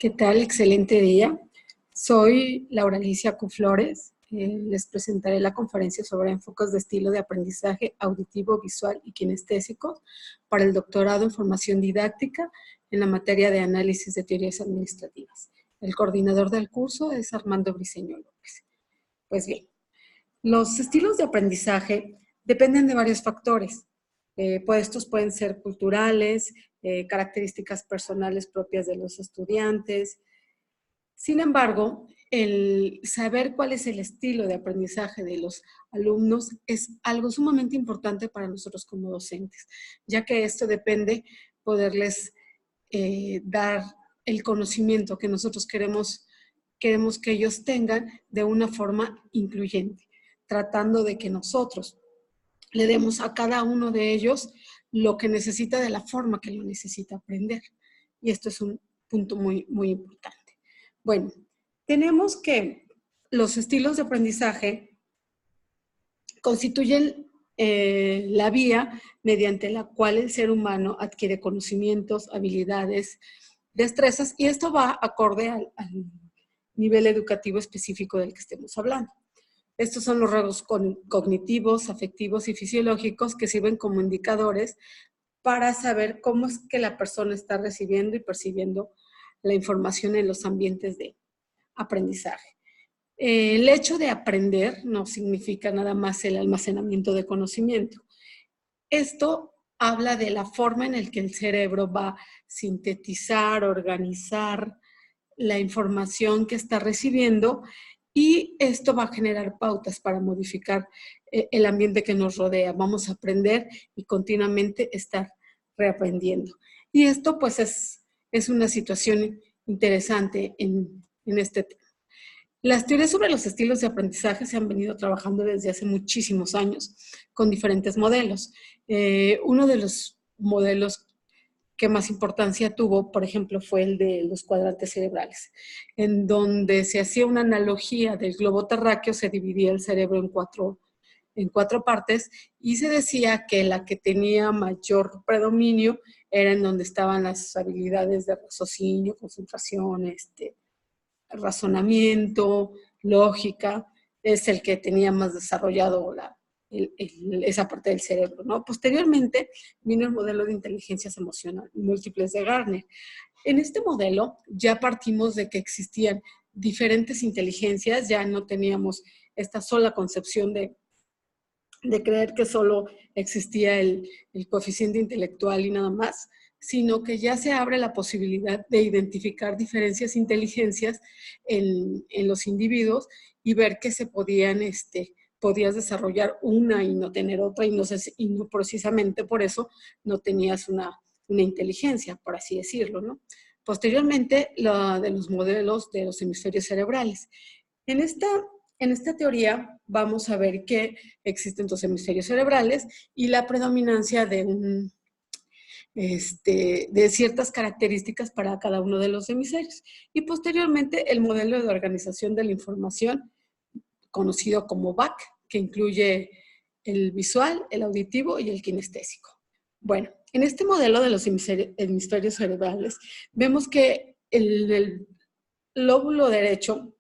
¿Qué tal? Excelente día. Soy Laura Alicia Cuflores. Les presentaré la conferencia sobre enfoques de estilo de aprendizaje auditivo, visual y kinestésico para el doctorado en formación didáctica en la materia de análisis de teorías administrativas. El coordinador del curso es Armando Briceño López. Pues bien, los estilos de aprendizaje dependen de varios factores. Pues estos pueden ser culturales, características personales propias de los estudiantes. Sin embargo, el saber cuál es el estilo de aprendizaje de los alumnos es algo sumamente importante para nosotros como docentes, ya que esto depende poderles dar el conocimiento que nosotros queremos que ellos tengan de una forma incluyente, tratando de que nosotros le demos a cada uno de ellos lo que necesita de la forma que lo necesita aprender. Y esto es un punto muy, muy importante. Bueno, tenemos que los estilos de aprendizaje constituyen la vía mediante la cual el ser humano adquiere conocimientos, habilidades, destrezas, y esto va acorde al nivel educativo específico del que estemos hablando. Estos son los rasgos cognitivos, afectivos y fisiológicos que sirven como indicadores para saber cómo es que la persona está recibiendo y percibiendo la información en los ambientes de aprendizaje. El hecho de aprender no significa nada más el almacenamiento de conocimiento. Esto habla de la forma en la que el cerebro va a sintetizar, organizar la información que está recibiendo, y esto va a generar pautas para modificar el ambiente que nos rodea. Vamos a aprender y continuamente estar reaprendiendo. Y esto pues es una situación interesante en este tema. Las teorías sobre los estilos de aprendizaje se han venido trabajando desde hace muchísimos años con diferentes modelos. Uno de los modelos que más importancia tuvo, por ejemplo, fue el de los cuadrantes cerebrales, en donde se hacía una analogía del globo terráqueo, se dividía el cerebro en cuatro partes, y se decía que la que tenía mayor predominio era en donde estaban las habilidades de raciocinio, concentración, razonamiento, lógica, es el que tenía más desarrollado esa parte del cerebro, ¿no? Posteriormente vino el modelo de inteligencias emocionales múltiples de Gardner. En este modelo ya partimos de que existían diferentes inteligencias, ya no teníamos esta sola concepción de creer que solo existía el coeficiente intelectual y nada más, sino que ya se abre la posibilidad de identificar diferencias inteligencias en los individuos y ver que se podías desarrollar una y no tener otra, y no precisamente por eso no tenías una inteligencia, por así decirlo, ¿no? Posteriormente, la de los modelos de los hemisferios cerebrales. En esta teoría vamos a ver que existen dos hemisferios cerebrales y la predominancia de ciertas características para cada uno de los hemisferios. Y posteriormente el modelo de organización de la información, conocido como BAC, que incluye el visual, el auditivo y el kinestésico. Bueno, en este modelo de los hemisferios cerebrales vemos que el lóbulo derecho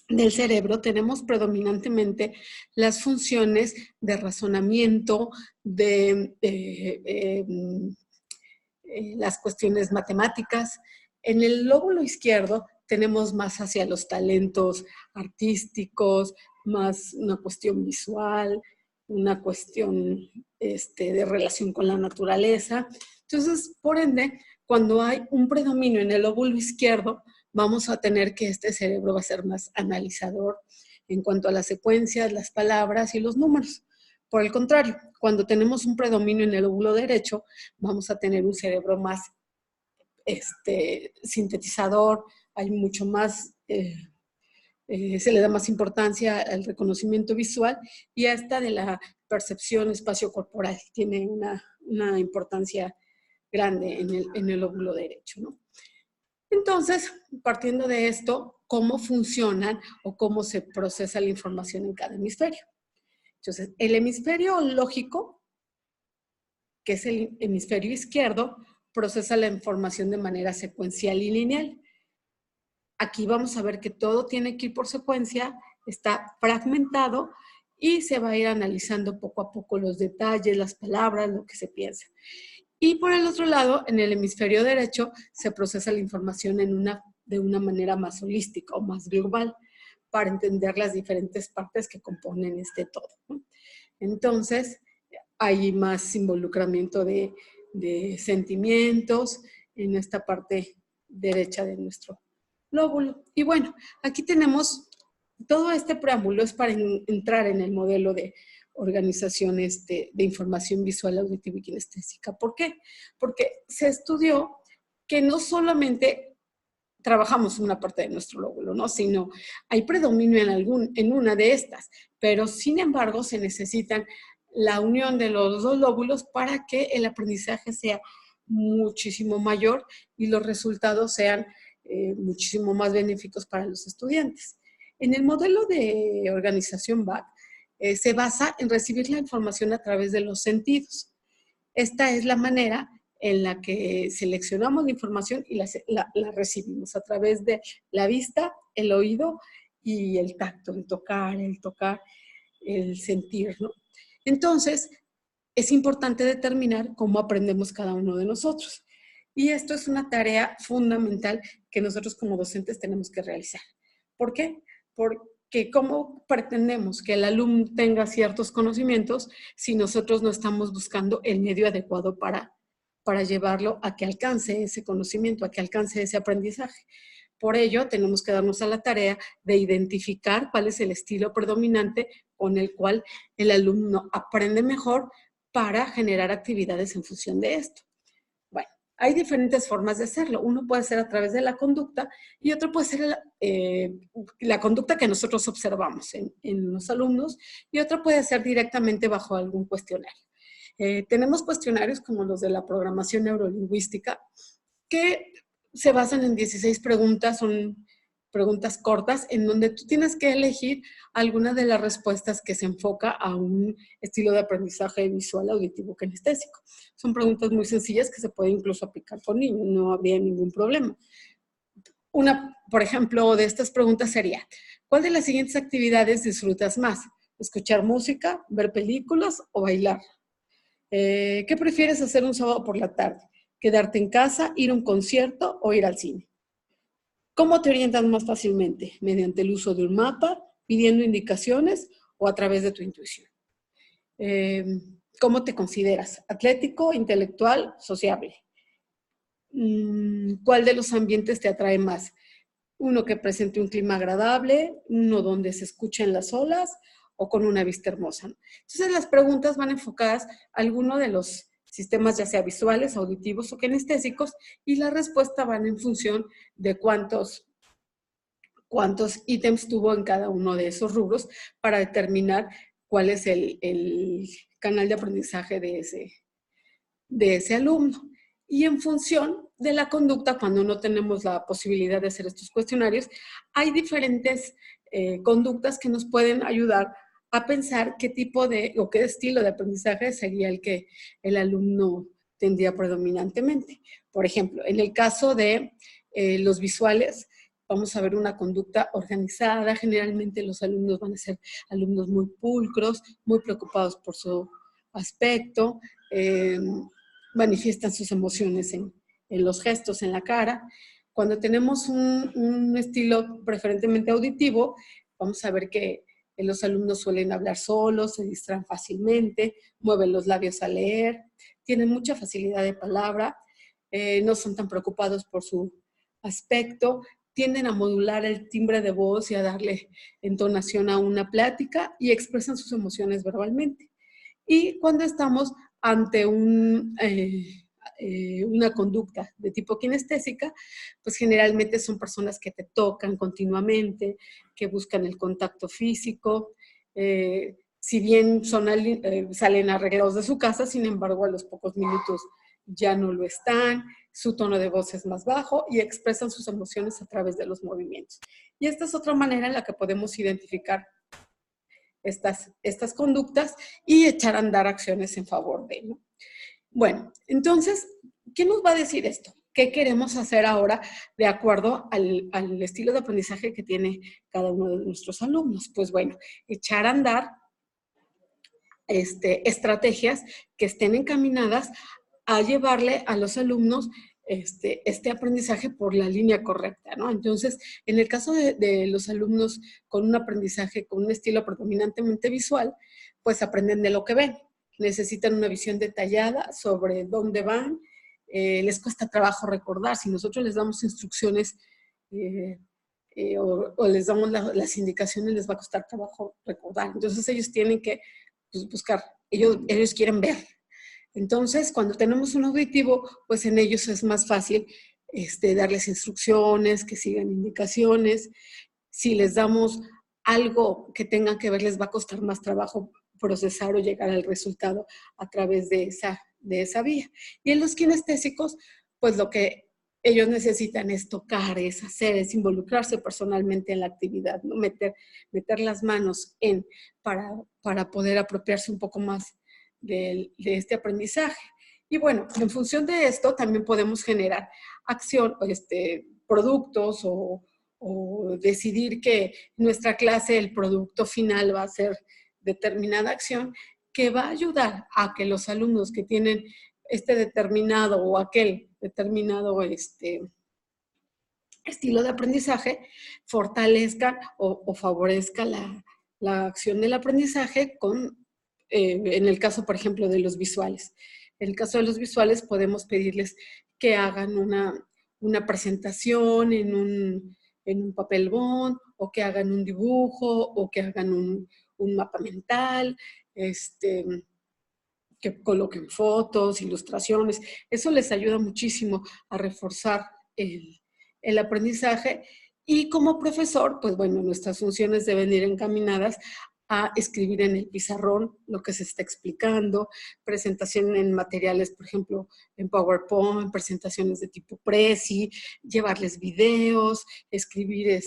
del cerebro tenemos predominantemente las funciones de razonamiento, las cuestiones matemáticas. En el lóbulo izquierdo tenemos más hacia los talentos artísticos, más una cuestión visual, una cuestión de relación con la naturaleza. Entonces, por ende, cuando hay un predominio en el lóbulo izquierdo, vamos a tener que este cerebro va a ser más analizador en cuanto a las secuencias, las palabras y los números. Por el contrario, cuando tenemos un predominio en el lóbulo derecho, vamos a tener un cerebro más sintetizador, hay mucho más, se le da más importancia al reconocimiento visual y hasta de la percepción espacio-corporal. Tiene una importancia grande en el lóbulo derecho, ¿no? Entonces, partiendo de esto, ¿cómo funcionan o cómo se procesa la información en cada hemisferio? Entonces, el hemisferio lógico, que es el hemisferio izquierdo, procesa la información de manera secuencial y lineal. Aquí vamos a ver que todo tiene que ir por secuencia, está fragmentado y se va a ir analizando poco a poco los detalles, las palabras, lo que se piensa. Y por el otro lado, en el hemisferio derecho, se procesa la información de una manera más holística o más global para entender las diferentes partes que componen este todo, ¿no? Entonces, hay más involucramiento de sentimientos en esta parte derecha de nuestro lóbulo. Y bueno, aquí tenemos todo este preámbulo es para entrar en el modelo de organización de información visual, auditiva y kinestésica. ¿Por qué? Porque se estudió que no solamente trabajamos una parte de nuestro lóbulo, ¿no? Sino hay predominio en una de estas, pero sin embargo se necesitan la unión de los dos lóbulos para que el aprendizaje sea muchísimo mayor y los resultados sean muchísimo más benéficos para los estudiantes. En el modelo de organización BAC se basa en recibir la información a través de los sentidos. Esta es la manera en la que seleccionamos la información y la recibimos a través de la vista, el oído y el tacto, el tocar, el sentir, ¿no? Entonces, es importante determinar cómo aprendemos cada uno de nosotros. Y esto es una tarea fundamental que nosotros como docentes tenemos que realizar. ¿Por qué? Porque ¿cómo pretendemos que el alumno tenga ciertos conocimientos si nosotros no estamos buscando el medio adecuado para llevarlo a que alcance ese conocimiento, a que alcance ese aprendizaje? Por ello, tenemos que darnos a la tarea de identificar cuál es el estilo predominante con el cual el alumno aprende mejor para generar actividades en función de esto. Bueno, hay diferentes formas de hacerlo. Uno puede ser a través de la conducta y otro puede ser la conducta que nosotros observamos en los alumnos y otra puede ser directamente bajo algún cuestionario. Tenemos cuestionarios como los de la programación neurolingüística que se basan en 16 preguntas, son preguntas cortas en donde tú tienes que elegir alguna de las respuestas que se enfoca a un estilo de aprendizaje visual, auditivo, kinestésico. Son preguntas muy sencillas que se pueden incluso aplicar con niños, no habría ningún problema. Una, por ejemplo, de estas preguntas sería, ¿cuál de las siguientes actividades disfrutas más? ¿Escuchar música, ver películas o bailar? ¿Qué prefieres hacer un sábado por la tarde? ¿Quedarte en casa, ir a un concierto o ir al cine? ¿Cómo te orientas más fácilmente? ¿Mediante el uso de un mapa, pidiendo indicaciones o a través de tu intuición? ¿Cómo te consideras? ¿Atlético, intelectual, sociable? ¿Cuál de los ambientes te atrae más? ¿Uno que presente un clima agradable? ¿Uno donde se escuchen las olas? ¿O con una vista hermosa? Entonces las preguntas van enfocadas a alguno de los sistemas ya sea visuales, auditivos o kinestésicos y la respuesta van en función de cuántos ítems tuvo en cada uno de esos rubros para determinar cuál es el canal de aprendizaje de ese alumno. Y en función de la conducta, cuando no tenemos la posibilidad de hacer estos cuestionarios, hay diferentes conductas que nos pueden ayudar a pensar qué tipo o qué estilo de aprendizaje sería el que el alumno tendría predominantemente. Por ejemplo, en el caso de los visuales, vamos a ver una conducta organizada. Generalmente los alumnos van a ser alumnos muy pulcros, muy preocupados por su aspecto, manifiestan sus emociones en los gestos, en la cara. Cuando tenemos un estilo preferentemente auditivo, vamos a ver que los alumnos suelen hablar solos, se distraen fácilmente, mueven los labios al leer, tienen mucha facilidad de palabra, no son tan preocupados por su aspecto, tienden a modular el timbre de voz y a darle entonación a una plática y expresan sus emociones verbalmente. Y cuando estamos ante una conducta de tipo kinestésica, pues generalmente son personas que te tocan continuamente, que buscan el contacto físico, si bien salen arreglados de su casa, sin embargo a los pocos minutos ya no lo están, su tono de voz es más bajo y expresan sus emociones a través de los movimientos. Y esta es otra manera en la que podemos identificar estas conductas y echar a andar acciones en favor de, ¿no? Bueno, entonces, ¿qué nos va a decir esto? qué queremos hacer ahora de acuerdo al estilo de aprendizaje que tiene cada uno de nuestros alumnos. Pues bueno, echar a andar estrategias que estén encaminadas a llevarle a los alumnos este aprendizaje por la línea correcta, ¿no? Entonces, en el caso de los alumnos con un aprendizaje, con un estilo predominantemente visual, pues aprenden de lo que ven. Necesitan una visión detallada sobre dónde van. Les cuesta trabajo recordar. Si nosotros les damos instrucciones o les damos las indicaciones, les va a costar trabajo recordar. Entonces, ellos tienen que buscar. Ellos quieren ver. Entonces, cuando tenemos un auditivo, pues en ellos es más fácil darles instrucciones, que sigan indicaciones. Si les damos algo que tengan que ver, les va a costar más trabajo procesar o llegar al resultado a través de esa vía. Y en los kinestésicos, pues lo que ellos necesitan es tocar, es hacer, es involucrarse personalmente en la actividad, ¿no? Meter las manos para poder apropiarse un poco más de este aprendizaje. Y bueno, en función de esto también podemos generar acción, productos o decidir que nuestra clase, el producto final va a ser determinada acción que va a ayudar a que los alumnos que tienen este determinado o aquel determinado estilo de aprendizaje fortalezcan o favorezca la acción del aprendizaje en el caso, por ejemplo, de los visuales. En el caso de los visuales podemos pedirles que hagan una presentación en un papel bond, o que hagan un dibujo, o que hagan un mapa mental, que coloquen fotos, ilustraciones. Eso les ayuda muchísimo a reforzar el aprendizaje. Y como profesor, pues bueno, nuestras funciones deben ir encaminadas a escribir en el pizarrón lo que se está explicando, presentación en materiales, por ejemplo, en PowerPoint, presentaciones de tipo Prezi, llevarles videos, escribir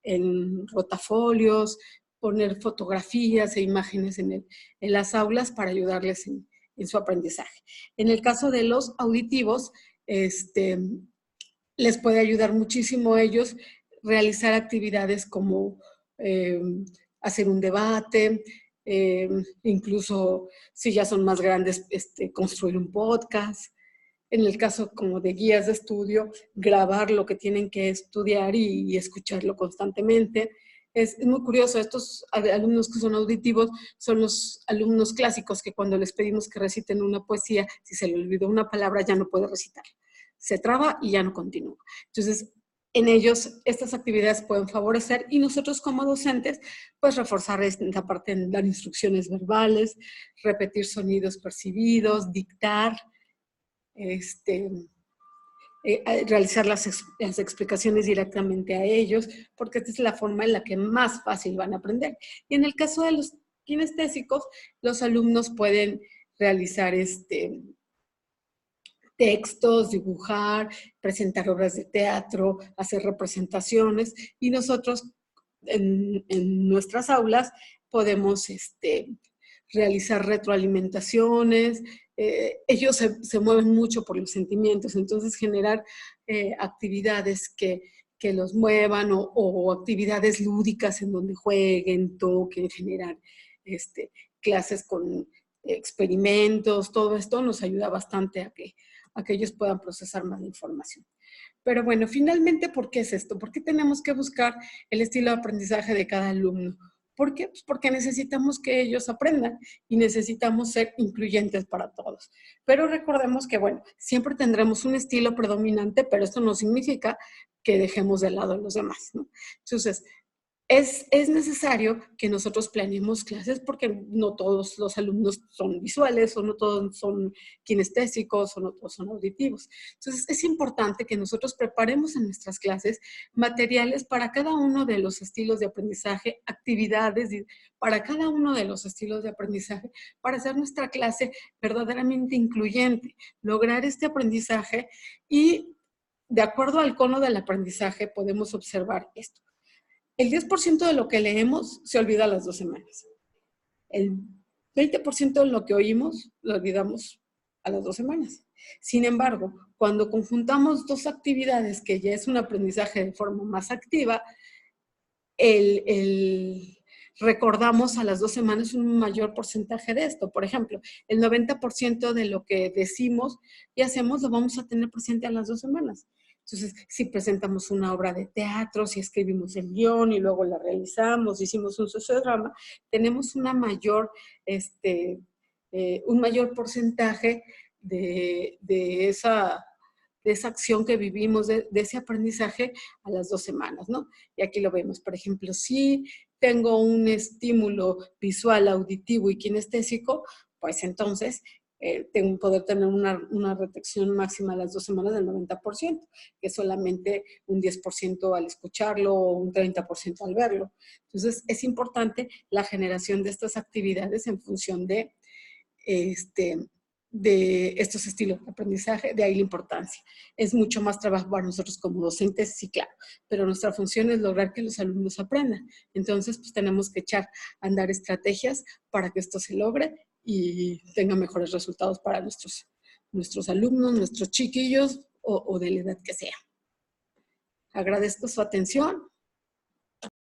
en rotafolios, poner fotografías e imágenes en las aulas para ayudarles en su aprendizaje. En el caso de los auditivos, les puede ayudar muchísimo a ellos realizar actividades como hacer un debate, incluso si ya son más grandes, construir un podcast. En el caso como de guías de estudio, grabar lo que tienen que estudiar y escucharlo constantemente. Es muy curioso, estos alumnos que son auditivos son los alumnos clásicos que cuando les pedimos que reciten una poesía, si se le olvidó una palabra ya no puede recitar. Se traba y ya no continúa. Entonces, en ellos estas actividades pueden favorecer y nosotros como docentes, pues reforzar esta parte en dar instrucciones verbales, repetir sonidos percibidos, dictar, realizar las explicaciones directamente a ellos, porque esta es la forma en la que más fácil van a aprender. Y en el caso de los kinestésicos, los alumnos pueden realizar textos, dibujar, presentar obras de teatro, hacer representaciones, y nosotros en nuestras aulas podemos realizar retroalimentaciones. Ellos se mueven mucho por los sentimientos, entonces generar actividades que los muevan o actividades lúdicas en donde jueguen, toquen, generar clases con experimentos, todo esto nos ayuda bastante a que ellos puedan procesar más información. Pero bueno, finalmente, ¿por qué es esto? ¿Por qué tenemos que buscar el estilo de aprendizaje de cada alumno? ¿Por qué? Pues porque necesitamos que ellos aprendan y necesitamos ser incluyentes para todos. Pero recordemos que, bueno, siempre tendremos un estilo predominante, pero esto no significa que dejemos de lado a los demás, ¿no? Entonces, es necesario que nosotros planeemos clases porque no todos los alumnos son visuales, o no todos son kinestésicos, o no todos son auditivos. Entonces, es importante que nosotros preparemos en nuestras clases materiales para cada uno de los estilos de aprendizaje, actividades para cada uno de los estilos de aprendizaje, para hacer nuestra clase verdaderamente incluyente, lograr este aprendizaje y, de acuerdo al cono del aprendizaje, podemos observar esto. El 10% de lo que leemos se olvida a las 2 semanas. El 20% de lo que oímos lo olvidamos a las 2 semanas. Sin embargo, cuando conjuntamos dos actividades que ya es un aprendizaje de forma más activa, recordamos a las 2 semanas un mayor porcentaje de esto. Por ejemplo, el 90% de lo que decimos y hacemos lo vamos a tener presente a las 2 semanas. Entonces, si presentamos una obra de teatro, si escribimos el guión y luego la realizamos, hicimos un sociodrama, tenemos una mayor, un mayor porcentaje de esa acción que vivimos, de ese aprendizaje a las 2 semanas, ¿no? Y aquí lo vemos, por ejemplo, si tengo un estímulo visual, auditivo y kinestésico, pues entonces poder tener una retención máxima a las 2 semanas del 90%, que es solamente un 10% al escucharlo o un 30% al verlo. Entonces, es importante la generación de estas actividades en función de estos estilos de aprendizaje, de ahí la importancia. Es mucho más trabajo para nosotros como docentes, sí, claro, pero nuestra función es lograr que los alumnos aprendan. Entonces, pues tenemos que echar a andar estrategias para que esto se logre y tenga mejores resultados para nuestros alumnos, nuestros chiquillos o de la edad que sea. Agradezco su atención